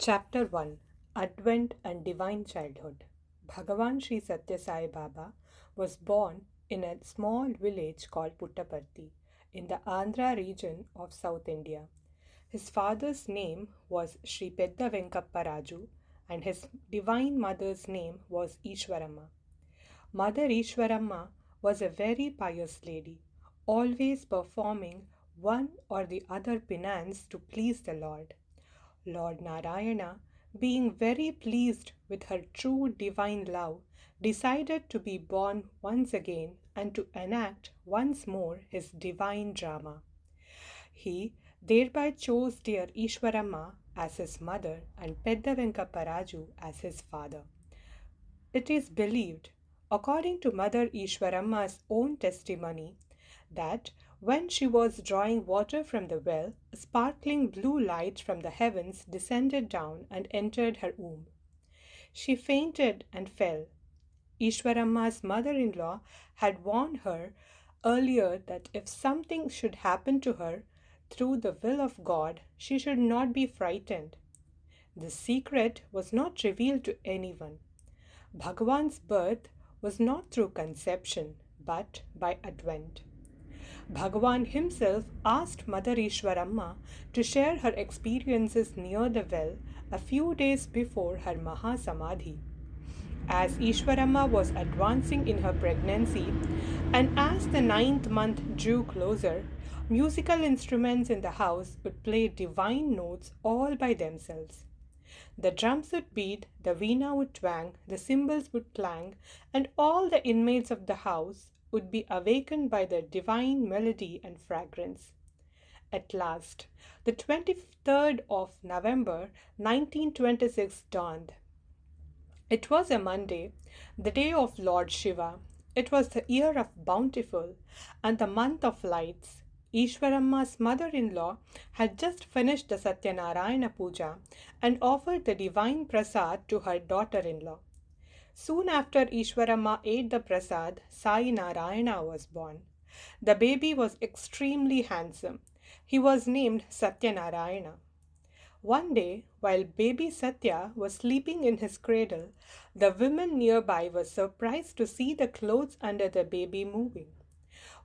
Chapter 1 Advent and Divine Childhood. Bhagavan Sri Sathya Sai Baba was born in a small village called Puttaparthi in the Andhra region of South India. His father's name was Sri Pedda Venkappa Raju and his divine mother's name was Ishwaramma. Mother Ishwaramma was a very pious lady, always performing one or the other penance to please the Lord. Lord Narayana, being very pleased with her true divine love, decided to be born once again and to enact once more his divine drama. He thereby chose dear Ishwaramma as his mother and Pedda Venkapparaju as his father. It is believed, according to Mother Ishwaramma's own testimony, that when she was drawing water from the well, a sparkling blue light from the heavens descended down and entered her womb. She fainted and fell. Ishwaramma's mother in law had warned her earlier that if something should happen to her through the will of God, she should not be frightened. This secret was not revealed to anyone. Bhagavan's birth was not through conception, but by advent. Bhagavan himself asked Mother Ishwaramma to share her experiences near the well a few days before her Mahasamadhi. As Ishwaramma was advancing in her pregnancy, and as the ninth month drew closer, musical instruments in the house would play divine notes all by themselves. The drums would beat, the veena would twang, the cymbals would clang, and all the inmates of the house would be awakened by the divine melody and fragrance. At last, the 23rd of November 1926 dawned. It was a Monday, the day of Lord Shiva. It was the year of Bountiful and the month of lights. Ishwaramma's mother-in-law had just finished the Satyanarayana Puja and offered the divine prasad to her daughter-in-law. Soon after Ishwaramma ate the prasad, Sai Narayana was born. The baby was extremely handsome. He was named Satyanarayana. One day, while baby Sathya was sleeping in his cradle, the women nearby were surprised to see the clothes under the baby moving.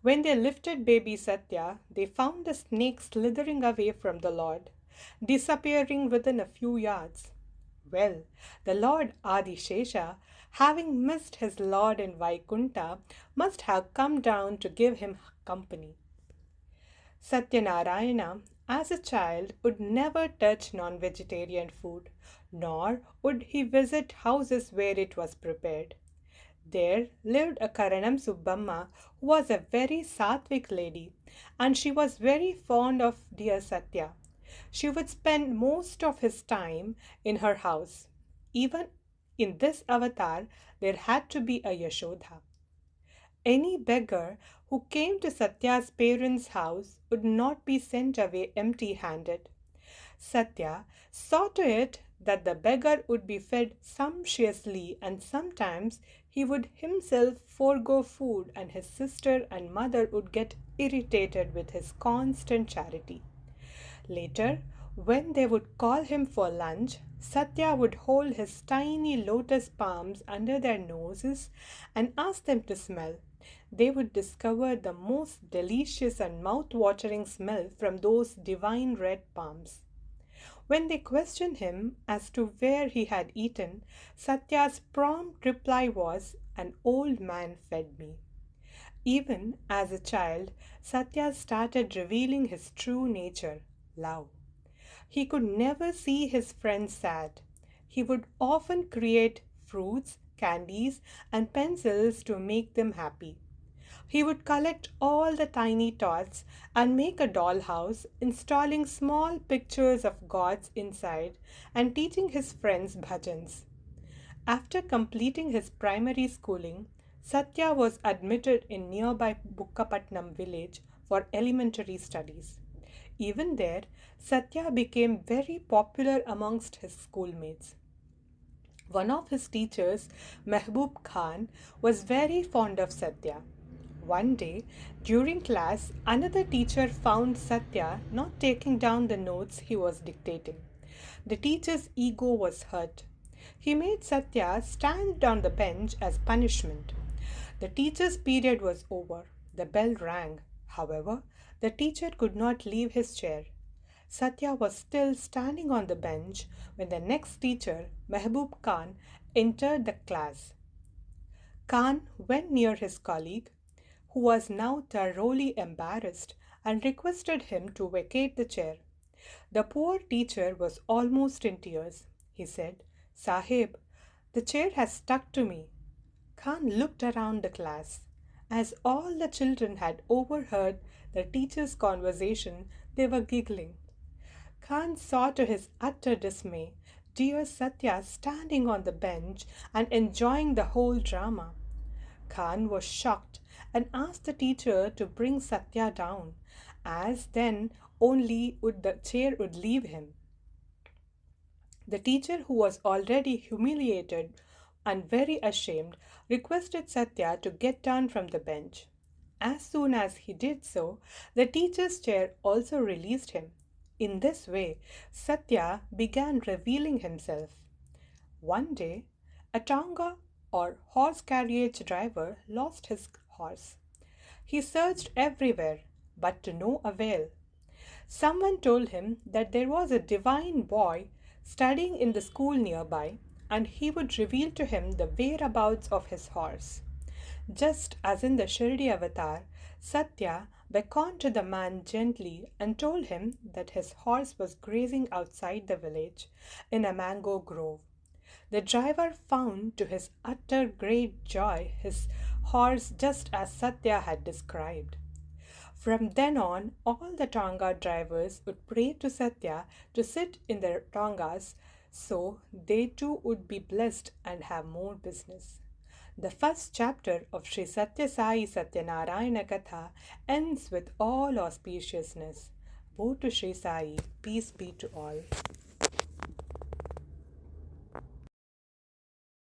When they lifted baby Sathya, they found the snake slithering away from the Lord, disappearing within a few yards. Well, the Lord Adishesha, having missed his Lord in Vaikunta, must have come down to give him company. Satyanarayana, as a child, would never touch non-vegetarian food, nor would he visit houses where it was prepared. There lived a Karanam Subbamma who was a very sattvic lady, and she was very fond of dear Sathya. She would spend most of his time in her house. Even in this avatar, there had to be a Yashoda. Any beggar who came to Satya's parents' house would not be sent away empty handed. Sathya saw to it that the beggar would be fed sumptuously, and sometimes he would himself forego food, and his sister and mother would get irritated with his constant charity. Later, when they would call him for lunch, Sathya would hold his tiny lotus palms under their noses and ask them to smell. They would discover the most delicious and mouth-watering smell from those divine red palms. When they questioned him as to where he had eaten, Sathya's prompt reply was, "An old man fed me." Even as a child, Sathya started revealing his true nature, love. He could never see his friends sad. He would often create fruits, candies, and pencils to make them happy. He would collect all the tiny tots and make a dollhouse, installing small pictures of gods inside and teaching his friends bhajans. After completing his primary schooling, Sathya was admitted in nearby Bukkapatnam village for elementary studies. Even there, Sathya became very popular amongst his schoolmates. One of his teachers, Mehboob Khan, was very fond of Sathya. One day, during class, another teacher found Sathya not taking down the notes he was dictating. The teacher's ego was hurt. He made Satya stand on the bench as punishment. The teacher's period was over. The bell rang. However, the teacher could not leave his chair. Satya was still standing on the bench when the next teacher, Mehboob Khan, entered the class. Khan went near his colleague, who was now thoroughly embarrassed, and requested him to vacate the chair. The poor teacher was almost in tears. He said, "Sahib, the chair has stuck to me." Khan looked around the class. As all the children had overheard the teacher's conversation, they were giggling. Khan saw to his utter dismay dear Satya standing on the bench and enjoying the whole drama. Khan was shocked and asked the teacher to bring Satya down, as then only would the chair would leave him. The teacher, who was already humiliated and very ashamed, requested Satya to get down from the bench. As soon as he did so, the teacher's chair also released him. In this way, Satya began revealing himself. One day, a Tonga or horse carriage driver lost his horse. He searched everywhere, but to no avail. Someone told him that there was a divine boy studying in the school nearby, and he would reveal to him the whereabouts of his horse. Just as in the Shirdi avatar, Satya beckoned to the man gently and told him that his horse was grazing outside the village in a mango grove. The driver found to his utter great joy his horse just as Satya had described. From then on, all the Tonga drivers would pray to Satya to sit in their Tongas so they too would be blessed and have more business. The first chapter of Sri Sathya Sai Satyanarayana Katha ends with all auspiciousness. Woe to Sri Sai, peace be to all.